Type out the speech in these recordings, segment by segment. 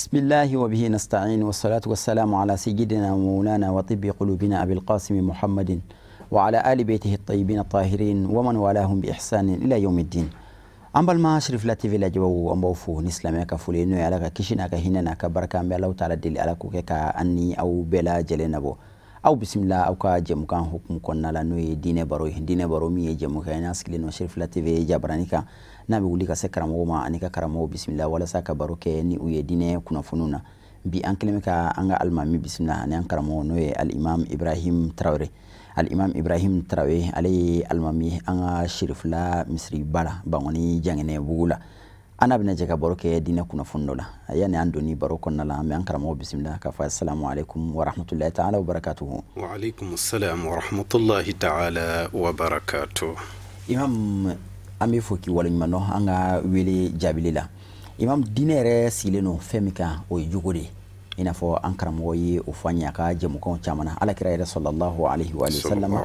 بسم الله وبه نستعين والصلاة والسلام على سيدنا ومولانا وطب قلوبنا أبي القاسم محمد وعلى آل بيته الطيبين الطاهرين ومن والاهم بإحسان إلى يوم الدين. أمبال ما شرف لا تي في لاجو أمبوفو نسلم كفولينو على كيشنا كهنا كبركة الله تعالى دل على كوكا أني أو بلا جلنابو أو بسم الله أو كاجم كان حكم كنا لنوي دين برومي جم كان أسكلين وشرف لا تي في جبرانيكا nabi wuli ka se karamo ma ani ka karamo bismillah wala sa ka baroke ni uye dine kuna fununa bi an keleme ka anga almami bismillah ani an karamo no al imam Ibrahim Traoré ali almami anga shirif la misri bala bangoni jangene bugula ana bina je ka baroke dine kuna funula yani andoni baroko na la an karamo bismillah ka fa assalamu alaikum wa rahmatullahi ta'ala wa barakatuh. Wa alaikum assalam wa rahmatullahi ta'ala wa barakatuh. Imam ambe foki wala nyumano anga wele jabilila imam dinere sileno femika o jugode ina fo ankaramo yi o fanya ka jemu ko chamana ala kira sallallahu alaihi wa sallam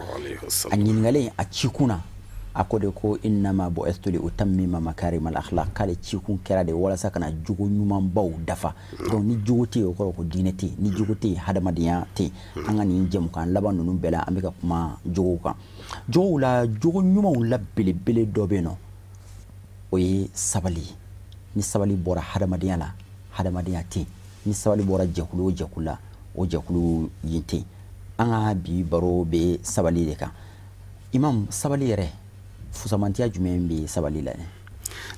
anyin ngale a cikuna akode ko innama bu'astu li utammima makarimal akhlaq kale cikun kera de wala sakana jugo nyuma baw dafa donc ni jugote ko dinete ni jugote hadamadiya te anga ni jemu kan labanu num bela ambika kuma jugo kan jola jogo nyuma la bele dobeno oye sabali ni sabali bora hadamadiya la hadamadiya te ni sabali bora jakula o jakulu yinte anga bi baro be sabali de kan imam sabali yere fusamantiya jumen be sabali la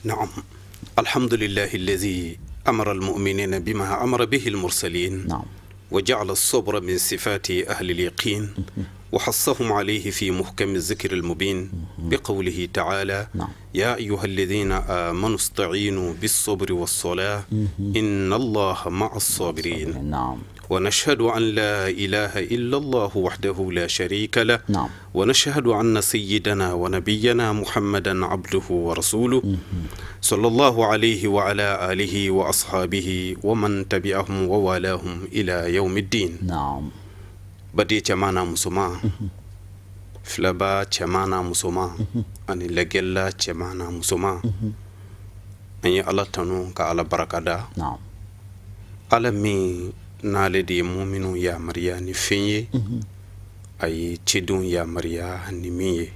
na'am alhamdulillahi alladhi amara almu'minina bima amara bihi almursalin na'am وجعل الصبر من صفات أهل اليقين وحصهم عليه في محكم الذكر المبين بقوله تعالى يا أيها الذين آمنوا استعينوا بالصبر والصلاة إن الله مع الصابرين ونشهد أن لا إله إلا الله وحده لا شريك له ونشهد أن سيدنا ونبينا محمدا عبده ورسوله صلى الله عليه وعلى آله وأصحابه ومن تبعهم ووالاهم إلى يوم الدين. نعم. بدي جمانا مسوما فلبا جمانا مسوما أني لجلا جمانا مسوما أني الله تنو كعلى بركة. نعم. على مي نالدي مؤمنو يا مريا نفيني أي تدون يا مريا نمية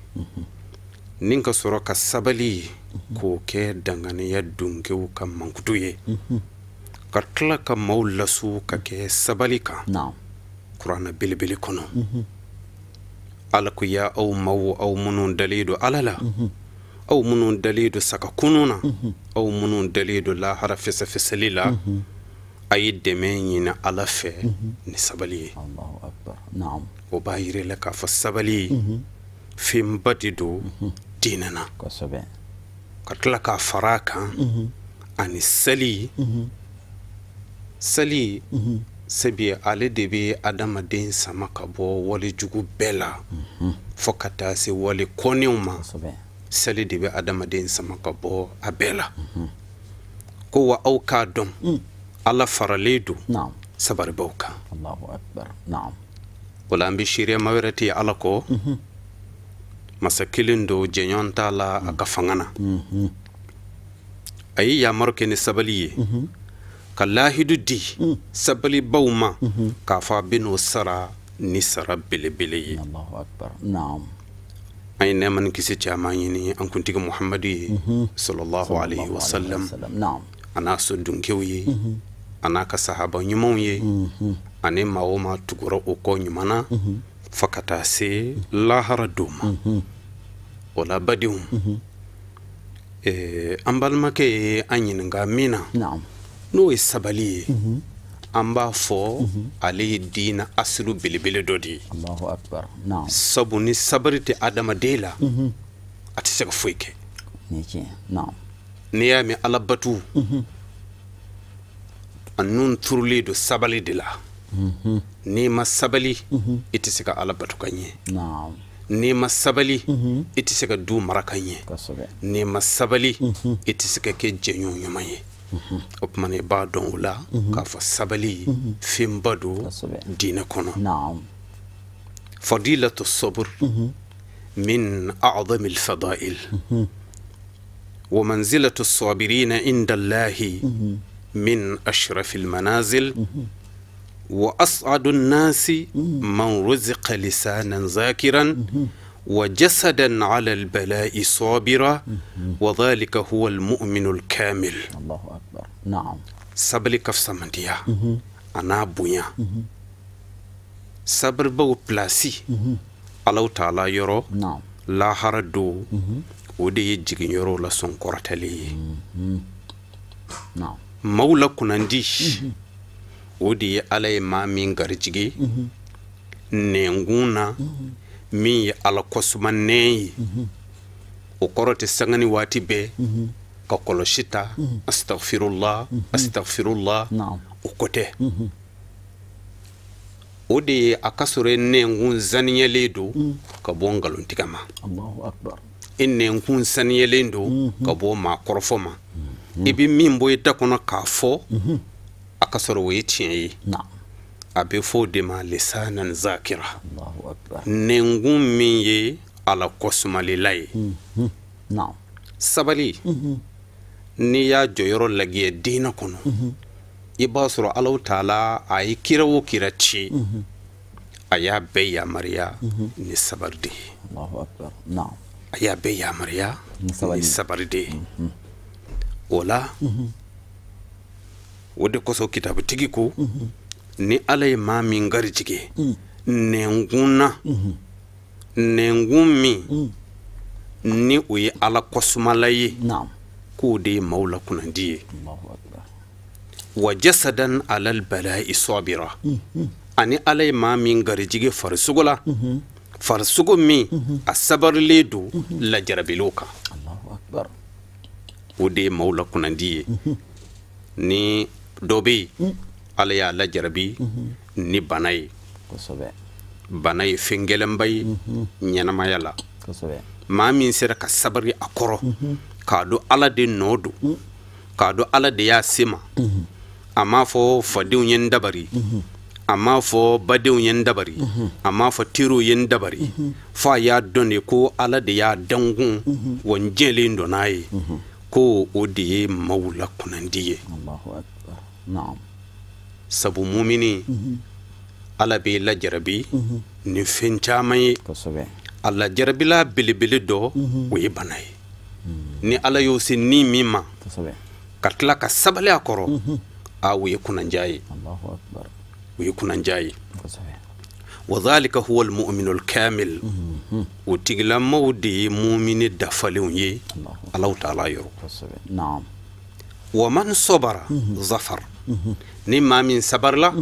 ninka soro ka sabali ko ke dangane ya dunke ka mankutuye ka tla ka maulasu ka ke sabali ka qur'ana bilbili kono ala ku ya aw maw aw munun dalidu alala aw munun dalidu saka kununa aw munun dalidu la harafisa fisalila ay demenyina ala fe ni sabali Allahu akbar na'am o bayire la ka fa sabali fim badido dinana kosobe katla ka faraka ani sali sabi ale debe adama den sama ka bo wali jugu bela fokata se wali koniuma sali debe adama den sama ka bo abela ko wa auka dom alla faraledu na'am sabar bauka Allahu akbar na'am wala ambi shiriya mawerati alako masakilin do jenyon tala akafangana ayi ya marke ni sabali kallahidu di sabali bauma kafa binu sara ni sara bilibili Allahu akbar na'am ay neman kisi chamani ni an kuntiga muhammadi sallallahu alaihi wasallam na'am ana so dunkewi ana ka sahaba nyumonye ane maoma tugura oko nyumana fakata se lahara duma wala badium ambal make anyin nga mina na'am no isabali amba fo ali dina aslu bilibili dodi Allahu akbar na'am sabuni sabarite adama dela atise foike niki na'am niyami alabatu annun turli do sabali dila ni ma sabali itise ka alabatu kanye na'am ni ma sabali itise ka du marakanye kosobe ni ma sabali itise ka ke jenyo nyamaye opmane ba don wala ka fa sabali fimbado dina kono na'am fadilatu sabr min a'zami al-fada'il wa manzilatu as-sabirin inda Allah من أشرف المنازل وأسعد الناس من رزق لسانا ذاكرا وجسدا على البلاء صابرا وذلك هو المؤمن الكامل. الله أكبر. نعم. sabali kafsa mandiya ana bunya sabar bawo plasi Allah ta'ala yoro la harado o de ye jigin yoro la son kortale maula kunandi o de ye alay ma min garjige nenguna min ye ala kosmanne o korote sangani wati be ka koloshita astaghfirullah astaghfirullah o kote o de akasore nengun zaniyele do ka bo ngalon tigama. Allahu akbar. Nengun saniyele do ka bo ma korofoma ibi min boy takono ka fo akasore wo yetiye abe fo de ma lisanan zakira. Allahu akbar. Nengun min ye ala kosmali lay sabali ni ya joyoro lagiye dina kono iba soro Allah ta'ala ay kira wo kira ci aya be ya mariya ni sabarde. Allahu akbar. Na'am. Aya be ya mariya ni sabarde wala wode koso kitabu tigi ko ni alay ma min garjige nenguna nengumi ni uyi ala kosmalaye ko de maula kunandiye. Allahu akbar. wa jasadan alal bala'i sabira ani alay ma min garjige farsugola farsugo mi asabar ledu la jarabiloka. Allahu akbar. o de maula kunandiye ni dobe alaya la jarabi ni banay kosobe banay fingelambay nyanama kosobe ma min sera ka sabari akoro kado ala de nodo kado ala de ya sima amma fo fadiw yen dabari amma fo badiw yen dabari amma fo tiro yen dabari fa ya done ko ala de ya dangun wonjele ndonaye ko o de maula kunandiye. Allahu akbar. Na'am. sabu mumini ala be la jarabi ni fencamay kosobe Allah jarabila bilibili do o ye banaye ni ala yo sin ni mima katla ka sabale akoro a wo ye kunanjaye. Allahu akbar. wo ye kunanjaye wa dhalika huwa almu'minu alkamil o tigla mawdi mu'mini dafalew ye Allah ta'ala yoro. Na'am. wa man sabara zafar ni ma min sabarla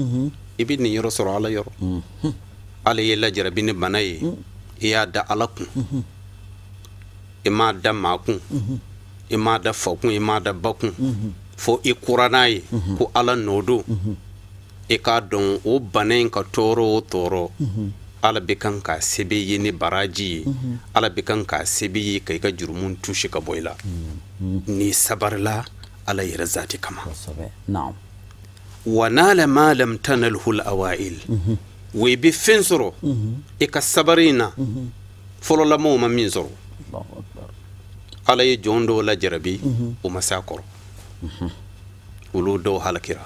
ibni yoro soro ala yoro ala ye la jarabi ni banaye iya da alakun ima da makun ima da fakun ima da bakun fo ikuranaye ko ala nodo e ka don o banen ka toro ala bikan ka sebe yini baraji ala bikan ka sebe yi kai ka jurmun tushi ka boila ni sabarla ala yira zati kama. Na'am. wa nala ma lam tanalhu al-awail we bi fensoro e ka sabarina folo la mo ma min zoro. Allahu akbar. ala ye jondo la jarabi o masakoro ulu do halakira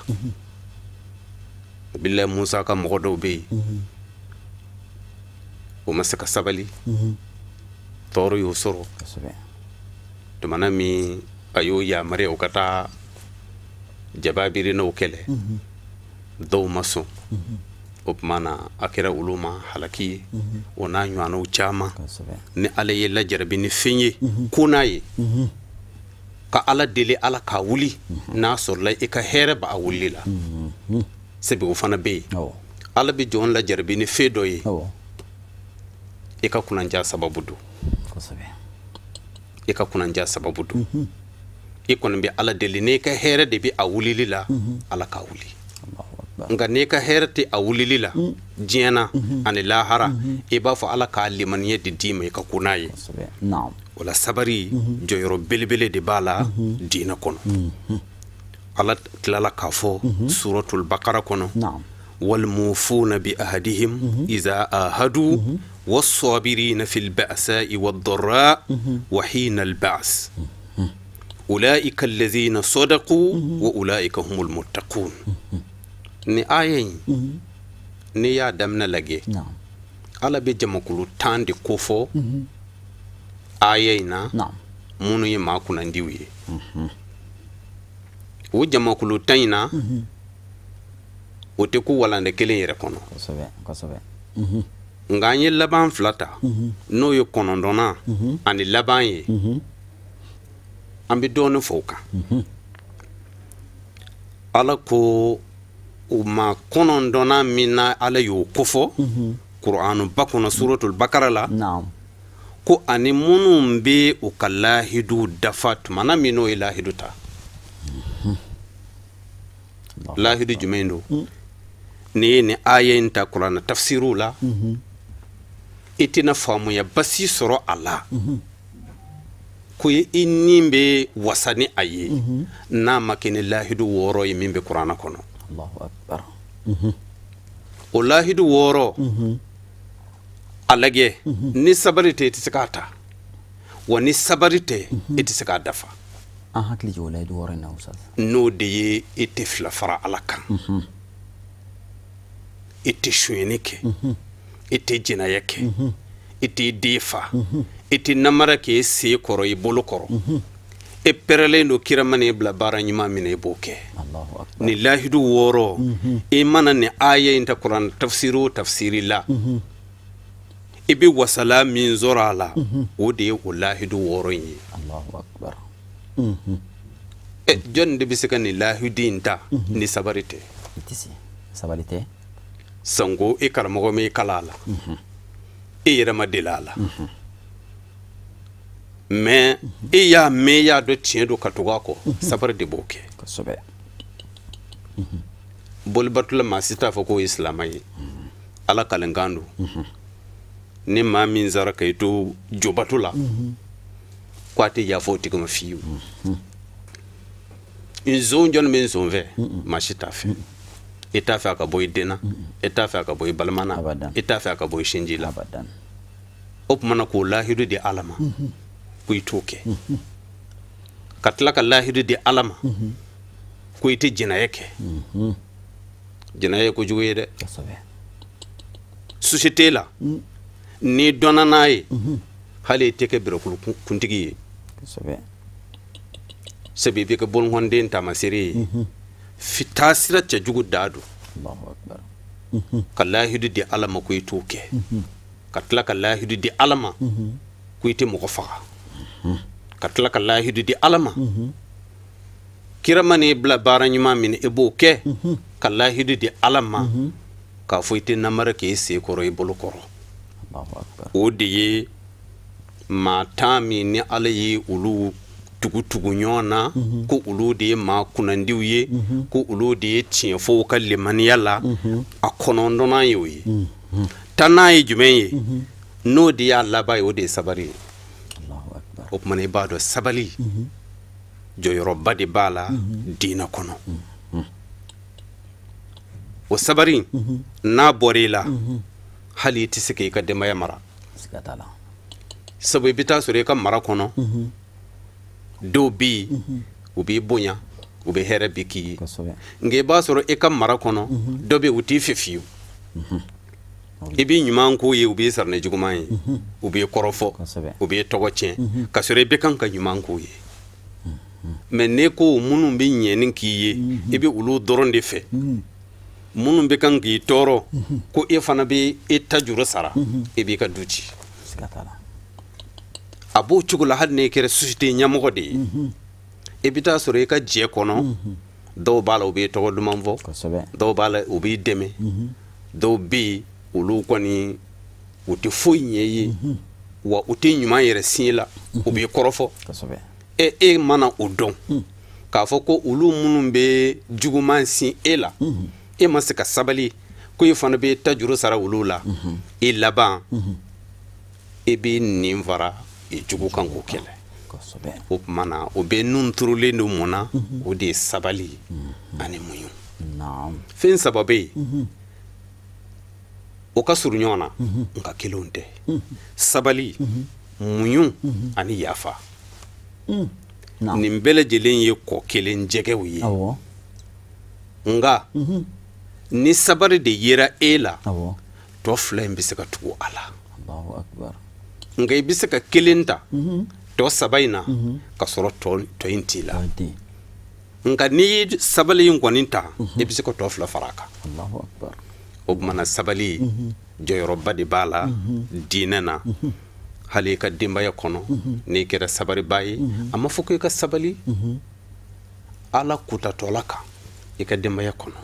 billahi musa ka mo do be o masaka sabali toro yo soro to manami ayo ya mare o kata jababiri no kele do maso opmana akira uluma halaki ona nyano chama ni ala ye la jarabi ni finye kunaye ka ala dele ala ka wuli na sorla e ka here ba a wuli la sebe ufana be ala bi jon la jarabi ni fedoye e ka kunanja sababu do e ka kunanja sababu do e kono be ala dele ne ka here de bi a wuli la ala ka wuli nga ne ka herte a wulilila jena ani lahara e ba fa ala ka liman yeddi dima ka kunaye. Na'am. wala sabari joyoro belbele de bala dina kono ala tilala ka fo suratul baqara kono wal mufuna bi ahadihim iza ahadu was-sabirina fil ba'sa'i wad-dharra wa hina al-ba's ulaika allazina sadaqu wa ulaika humul muttaqun. Ni ayen ni ya damna lage ala be jamakulu tande kofo ayena munu ye makuna ndiwiye o jamakulu tayna o te ku walande kelen yere kono kosobe nganye laban flata no yo konondona ani laban ye ambi donu foka ala ko uma konondona mina ala yo kofo Qur'anu bakuna suratul bakara la ko ani munum be o kalahidu dafat mana mino ilahidu ta lahidu jumendo ni ayen ta Qur'an tafsiru la itina famu ya basi soro ala ko inimbe wasani aye na makene lahidu woro yimbe Qur'ana kono Allahu akbar o lahidu woro alage ni sabarite tisikata wa ni sabarite itisika dafa hakli jolay do woro na usas no de itifla fara alakan ite shwenike ite jina yake ite defa ite namara ke se koro e bolo koro e perele no kiramane bla baranyuma mine boke Allahu akbar ni lahidu woro e mana ni aya inta Qur'an tafsiri la ibi wasala min zorala o de o lahidu woro yi Allahu akbar e jonde bisika ni lahidinta ni sabarite itisi sabarite sango e karamo me kalala e yirama dilala mais e ya me ya do tiedo katuga ko sabar de boke kosobe bol batula masita fako islamai ala kalangandu ni ma min zara kayto jobatula kwate ya foti kuma fiyu in zone jon men zone ve machita fe eta fa ka boy dena eta fa ka boy balmana eta fa ka boy shinjila abadan op mana ko lahidu de alama kuy toke katla ka lahidu de alama kuy te jina yake jina yako juwe de société la ni donanaye hale teke biro kuntigi sabi be ka bon honde nta masiri fitasira ca jugu dadu Allahu akbar kallahidu di alama kuy toke katla kallahidu di alama kuy te mo fa katla kallahidu di alama kiramani bla baranyuma min eboke kallahidu di alama ka foyte namara ke se koro e bolo koro Allahu akbar o de ma tami ni alayi ulu tugu nyona ko ulu de ma kunandiwiye ko ulu de tien fo kalle man yalla akonondona yoyi tanayi jumenye no de ya labai o de sabari Allahu akbar o man ibado sabali joyoro badi bala dina kono o sabari na borela hali tisike ka de mayamara sikatala sabu bita sore ka mara kono do bi ubi bonya ube here biki nge ba soro e ka mara kono do be uti fefiu ibi nyuma ko ye ubi sarne jugumai ubi korofo ubi togoche ka sore be kan ka nyuma ko ye men ne ko munum be nyenin ki ye ibi ulu doronde fe munum be kan ki toro ko e fana be e tajuro sara ibi ka duci sikatala abo chugula hadne kere société nyamogo de ebita sore ka je kono do bala obi to dum mvo do bala obi deme do bi ulu koni uti foynye yi wa uti nyuma yere sila obi korofo e mana odon ka foko ulu munum be juguman sin ela e masika sabali ko yefana be tajuru sara ulula e laban e bi nimvara e jugu kan ko kele o mana o be nun turule no mona o de sabali ani muyu naam fin sababe o ka suru nyona nka kelonte sabali muyu ani yafa nin bɛɛ lajɛlen ye kɔ kelen jɛgɛw ye nka ni sabari de yera e la tɔ fila in bɛ se ka tugu a la nka i bɛ se ka kelen ta tɔ saba in na ka sɔrɔ tɔ in t'i la nka n'i ye sabali in kɔni ta i bɛ se ka tɔ fila fara a kan o tumana sabali jɔyɔrɔba de b'a la diinɛ na hali i ka denbaya kɔnɔ n'i kɛra sabariba ye a ma fɔ ko i ka sabali ala kutatɔla kan i ka denbaya kɔnɔ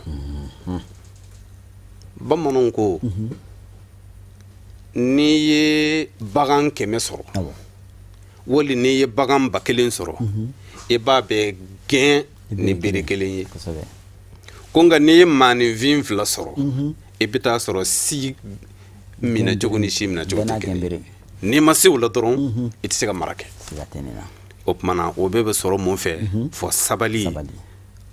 bamananw ko n'i ye bagan 100 sɔrɔ wali n'i ye bagan 1000 sɔrɔ i b'a bɛɛ gɛn ni bere kelen ye ko nka n'i ye maaninfin 2 sɔrɔ i bɛ taa sɔrɔ si minɛ cogo ni si minɛ cogo tɛ kelen n'i ma se o la dɔrɔn i tɛ se ka mara kɛ o tumana o bɛɛ bɛ sɔrɔ mun fɛ fɔ sabali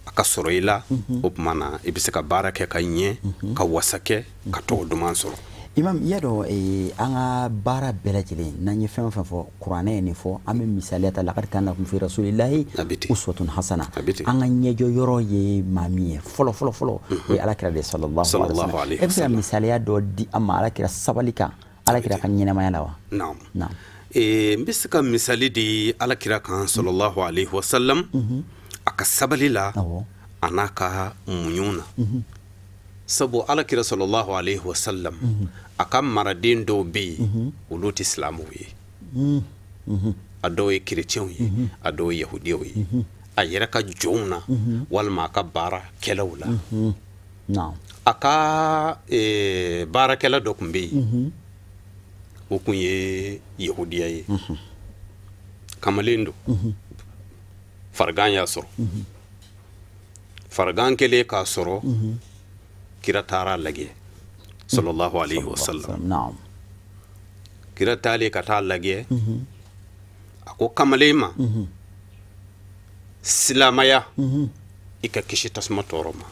a ka sɔrɔ i la o tumana i bɛ se ka baara kɛ ka ɲɛ ka wasa kɛ ka tɔgɔ duman sɔrɔ imam i y'a dɔn an ka baara bɛɛ lajɛlen n'an ye fɛn o fɛn fɔ kuranɛ ye nin fɔ an bɛ misaliya ta laqad kana lakum fi rasulillahi uswatun hasana an ka ɲɛjɔ yɔrɔ ye maa min ye fɔlɔ fɔlɔ fɔlɔ o ye alakira de sallallahu alaihi wasallam e bɛ se ka misaliya dɔ di an ma alakira sabali kan alakira ka ɲɛnamaya la wa naam n bɛ se ka misali di alakira kan sallallahu alaihi wasallam a ka sabali la a n'a ka muɲu na sabu alakira sallallahu alaihi wasallam a ka maraden dɔw bɛ yen olu tɛ silamɛw ye a dɔw ye kerecɛnw ye a dɔw ye yahudiyaw ye a yɛrɛ ka jɔnw na walima a ka baarakɛlaw la a ka baarakɛla dɔ tun bɛ yen o tun ye yahudiya ye kamalen don farigan y'a sɔrɔ farigan kɛlen k'a sɔrɔ kira taara lajɛ sallallahu alaihi wasallam kira taalen ka taa lajɛ a ko kamalen ma silamaya i ka kisi tasuma tɔɔrɔ ma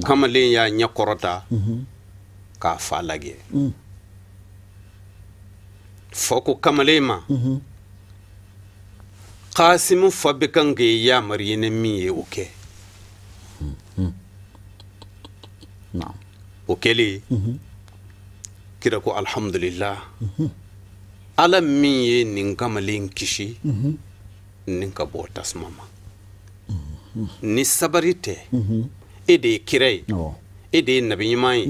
kamalen y'a ɲɛ kɔrɔta k'a fa lajɛ fɔ ko kamalen ma Kasimu fa bɛ kan k'i yamari ni min ye o kɛ o kɛlen kira ko alhamdulillah ala min ye nin kamalen kisi nin ka bɔ tasuma ma ni sabari tɛ e de ye kira ye e de ye nabi ɲuman ye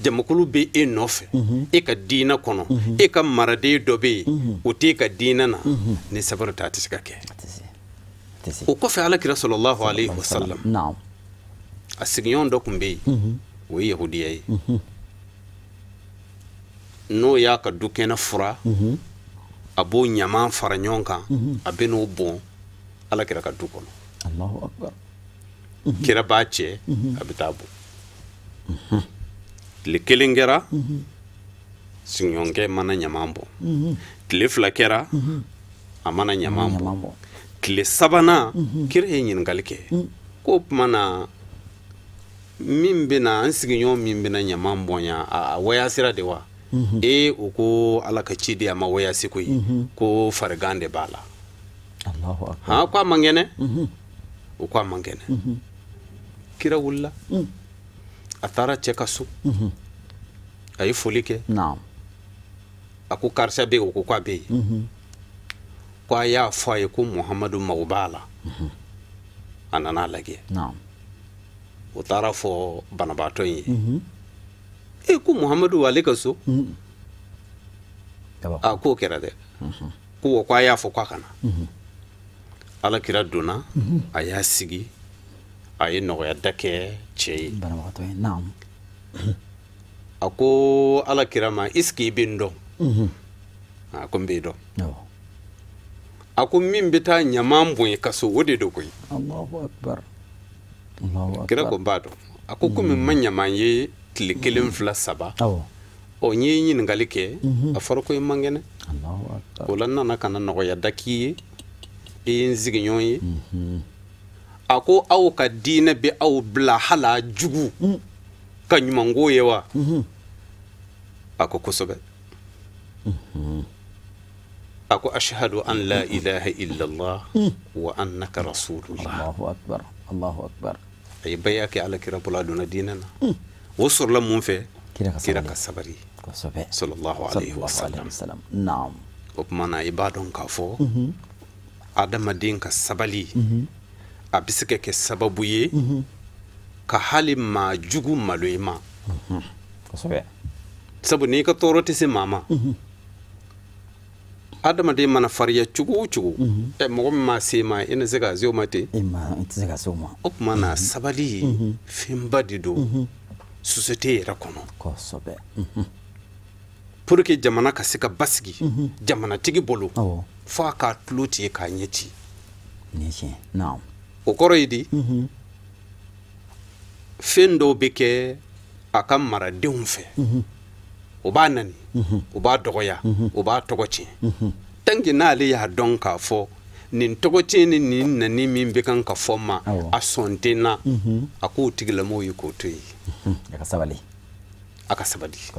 jamakulu bɛ e nɔfɛ e ka diinɛ kɔnɔ e ka maraden dɔ bɛ yen o t'e ka diinɛ na ni sabari tɛ a tɛ se ka kɛ o kɔfɛ alakira sallallahu alaihi wasallam a sigiɲɔgɔn dɔ tun bɛ yen o ye yahudiya ye n'o y'a ka dukɛnɛ fura a b'o ɲaman fara ɲɔgɔn kan a bɛ n'o bɔn alakira ka du kɔnɔ kira b'a cɛ a bɛ taa bɔn tile kelen kɛra sigiɲɔgɔnkɛ mana ɲaman bɔn tile fila kɛra a mana ɲaman bɔn tile sabanan kira ye ɲininkali kɛ ko tuma na min bɛna an sigiɲɔgɔn min bɛna ɲaman bɔn yan a wayasira de wa o ko ala ka ciden a ma wayasi koyi ko farigan de b'a la ko a man kɛnɛ o ko a man kɛnɛ kira wulila a taara cɛ ka so a ye foli kɛ a ko karisa bɛ yen o ko k'a bɛ yen ko a y'a fɔ a ye ko muhamadu mago b'a la a nana lajɛ o taara fɔ banabaatɔ in ye ko muhamadu ale ka so a k'o kɛra dɛ ko a y'a fɔ k'a kana alakira donna a y'a sigi a ye nɔgɔyada kɛ cɛ ye a ko alakira ma est-ce que i bɛ n dɔn a ko n b'i dɔn a ko min bɛ taa ɲaman bɔn ka so o de don koyi kira ko n b'a dɔn a ko komi n ma ɲaman ye tile 1 2 3 n ye ɲininkali kɛ a fɔra ko i man kɛnɛ o la n nana ka na nɔgɔyada k'i ye i ye n sigiɲɔgɔn ye a ko aw ka diinɛ bɛ aw bila hala jugu ka ɲumanko ye wa a ko kosɛbɛ ako ashhadu an la ilaha illallah wa annaka rasulullah. Allahu akbar. ay bayake ala kira bula duna dinana wosor la mun fe kira ka sabari sallallahu alaihi wasallam. Naam. o mana ibadon ka fo adama din ka sabali a bisike ke sababu ye ka hali ma jugu maloima sabu ni ka toroti se mama adama din mana fariya cugu e mo ma se ma ina zega zo mate o mana sabali fimbadi do société rakono pour que jamana ka se ka basigi jamana tigi bolo fa ka tluti ka nyeti naam o koro yidi fendo beke aka mara denw fe o ba nani o ba dogoya o ba togoci tangi na ale ya don ka fo nin togoci ni nin nani min be kan ka fo ma a sontena ako tigila mo yi ko toyi aka sabali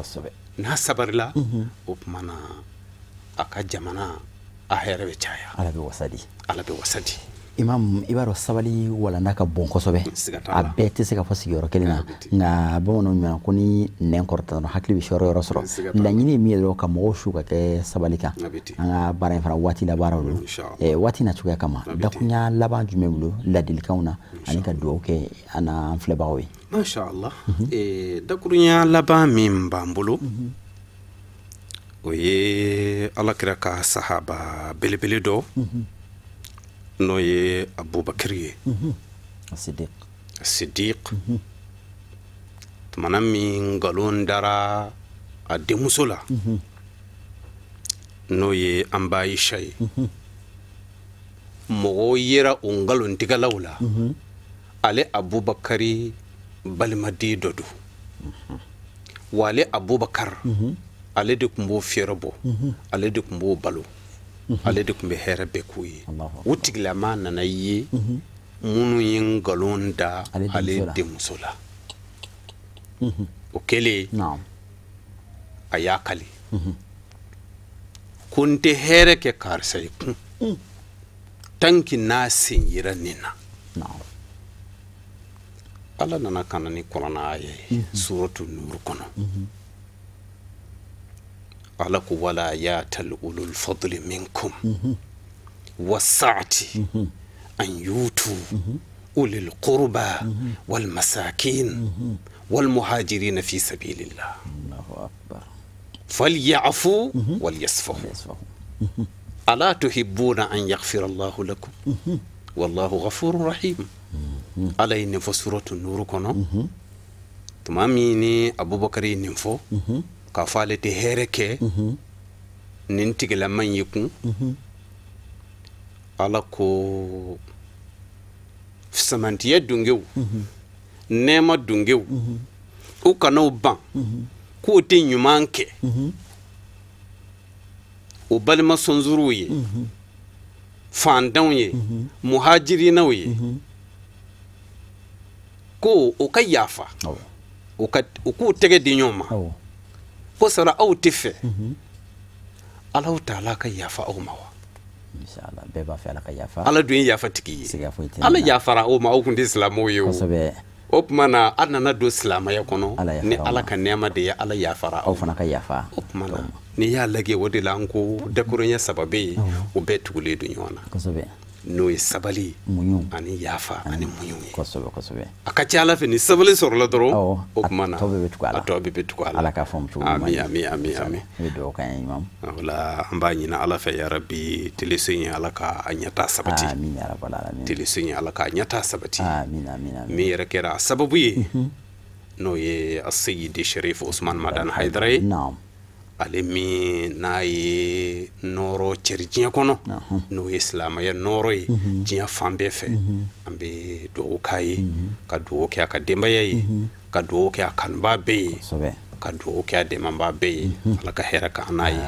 na sabarla o mana aka jamana a herbe chaya alabe wasadi imam ibaro sabali wala naka bon kosobe a bete se ka fosi yoro kelina nga bono nyana kuni nen korta no hakli bi shoro yoro soro la nyini mi do ka mo shuka ke sabalika nga bara fara wati la bara do wati na chuka kama da kunya laba jumemlo la dil kauna anika do ke ana flebawi masha Allah da kunya laba min bambulo oye alakira ka sahaba belebele do no ye Abubakar ye Siddiq tumana min galon dara a demusola no ye amba Aisha ye mogo yera ungalon tigalawla ale Abubakari balmadi dodu wale Abubakar ale de kumbo fierabo ale de kumbo balo ale de kumbe herbe kuyi wutigla mana na yi munu yin galonda ale de musola okele naam ayakali kunte here ke karsai tanki nasin yira nina naam ala nana kanani korana aye suratu nur kono على ولا ياتل أولو الفضل منكم والسعة أن يوتوا أولي القربى والمساكين والمهاجرين في سبيل الله فليعفوا وليصفحوا ألا تحبون أن يغفر الله لكم والله غفور رحيم على إنفو سورة النور كنا تماميني أبو بكر نفو ka fale te hereke nin tigila man yikun ala ko samantiya dungew nema dungew u kana ban ko te nyumanke o balma sonzuru ye fandan ye muhajirina ye ko o ka yafa o ko tege di nyoma ko sara aw tife Allah ta'ala ka yafa aw mawa inshallah be ba fa ala ka yafa ala dun yafa tiki ala yafara aw ma aw kun islamo yo op mana anana do islama ya kono ni ala ka nema de ya ala yafara aw fana ka yafa op mana ni ya lage wodi lanko de kurunya sababe o betule du nyona no sabali munyu ani yafa ani munyu kosobe akacha ala fe ni sabali sorla doro op mana tobe betukala ala ka fom tu ami do kan imam wala ambani na ala fe ya rabbi tilisinya ala ka anyata sabati amin ya rabbal alamin tilisinya ala ka anyata sabati amin mi rekera sababu ye no ye as-sayyid sharif Usman Madan Haidara naam ale mi na ye noro cerjiya kono no islam ya noro yi jiya fambe fe ambe do kai ka do ke aka demba yi ka do ke aka nba be ka duwawu kɛ a dɛmɛbaa bɛɛ ye ala ka hɛrɛ ka an n'a ye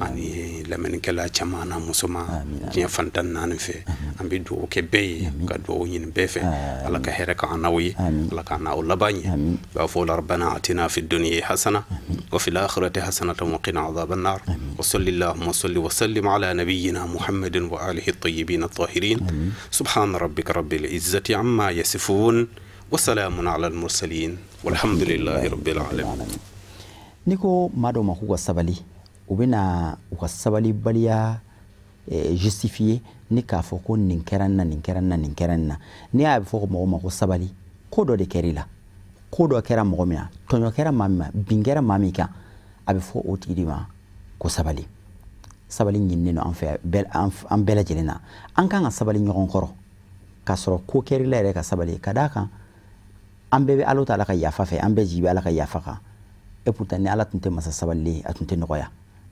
ani lamɛnnikɛla caman n'a musoman diɲɛ fantan naani fɛ an bɛ duwawu kɛ bɛɛ ye ka duwawu ɲini bɛɛ fɛ ala ka hɛrɛ ka an n'aw ye ala ka n'aw laban ye b'a fɔ rabbana atina fi dunya hasana wa fil akhirati hasanatan wa qina adhaban nar wa sallallahu salli wa sallim ala nabiyyina muhammadin wa alihi at-tayyibin at-tahirin subhana rabbika rabbil izzati amma yasifun wa salamun ala al-mursalin walhamdulillahi rabbil alamin. Niko mado ma ku sabali u bena u ka sabali baliya justifier ni k'a fɔ ko nin kɛra na nin kɛra na nin kɛra na ni y'a fɔ mɔgɔ ma ko sabali ko dɔ de kɛra la ko dɔ kɛra mɔgɔ min na tɔɲɔ kɛra maa min ma bin kɛra maa min kan a bɛ fɔ o tigi de ma ko sabali sabali ɲininen no an fɛ an bɛɛ lajɛlen na an kan ka sabali ɲɔgɔn kɔrɔ k'a sɔrɔ ko kɛra la yɛrɛ ka sabali ka d'a kan an bɛɛ bɛ Ala Taala ka yafa fɛ an bɛɛ jigi bɛ Ala ka yafa kan et pourtant ni Ala tun tɛ masa sabalilen a tun tɛ nɔgɔya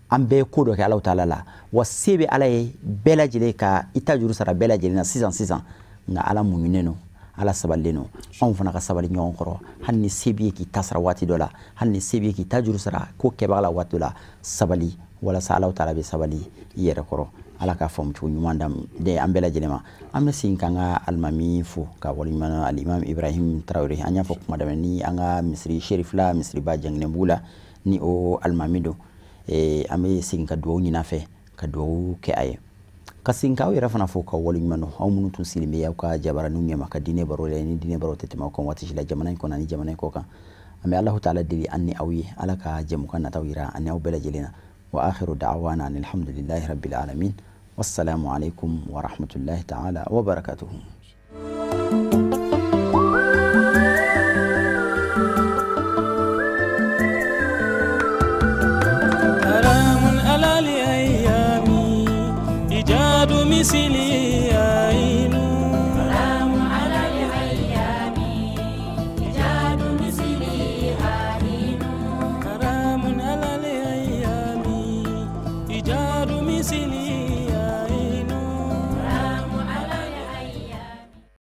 an bɛɛ ko dɔ kɛ Ala Taala la wa se bɛ Ala ye bɛɛ lajɛlen ka i ta juru sara bɛɛ lajɛlen na sisan nka Ala muɲunen no Ala sabalilen no anw fana ka sabali ɲɔgɔn kɔrɔ hali ni se b'i ye k'i ta sara waati dɔ la hali ni se b'i ye k'i ta juru sara ko kɛbaga la waati dɔ la sabali walasa Ala Taala bɛ sabali i yɛrɛ kɔrɔ Ala ka faamucogo ɲuman d'an an bɛɛ lajɛlen ma an bɛ segin k'an ka alimami fo ka waleɲuman alimam Ibrahim Traoré an y'a fɔ kuma daminɛ ni an ka misiri sherifila misiriba Janginɛbugu la ni o alimami don an bɛ segin ka duwawu ɲini a fɛ ka duwawu kɛ a ye ka segin k'aw yɛrɛ fana fo ka waleɲuman dɔn aw minnu tun sigilen bɛ aw ka jabaraninw ɲɛma ka diinɛ baro la ni diinɛ baro tɛ tɛmɛ aw kan waati si la jamana in kɔnɔ ani jamana in kɔ kan an bɛ Alahu Taala deli an ni aw ye Ala ka jɛmukan nataw yira an ni aw bɛɛ lajɛlen na wa akhiru da'wana alhamdulillahi rabbil alamin wassalamu alaikum wa rahmatullahi ta'ala wa barakatuhu.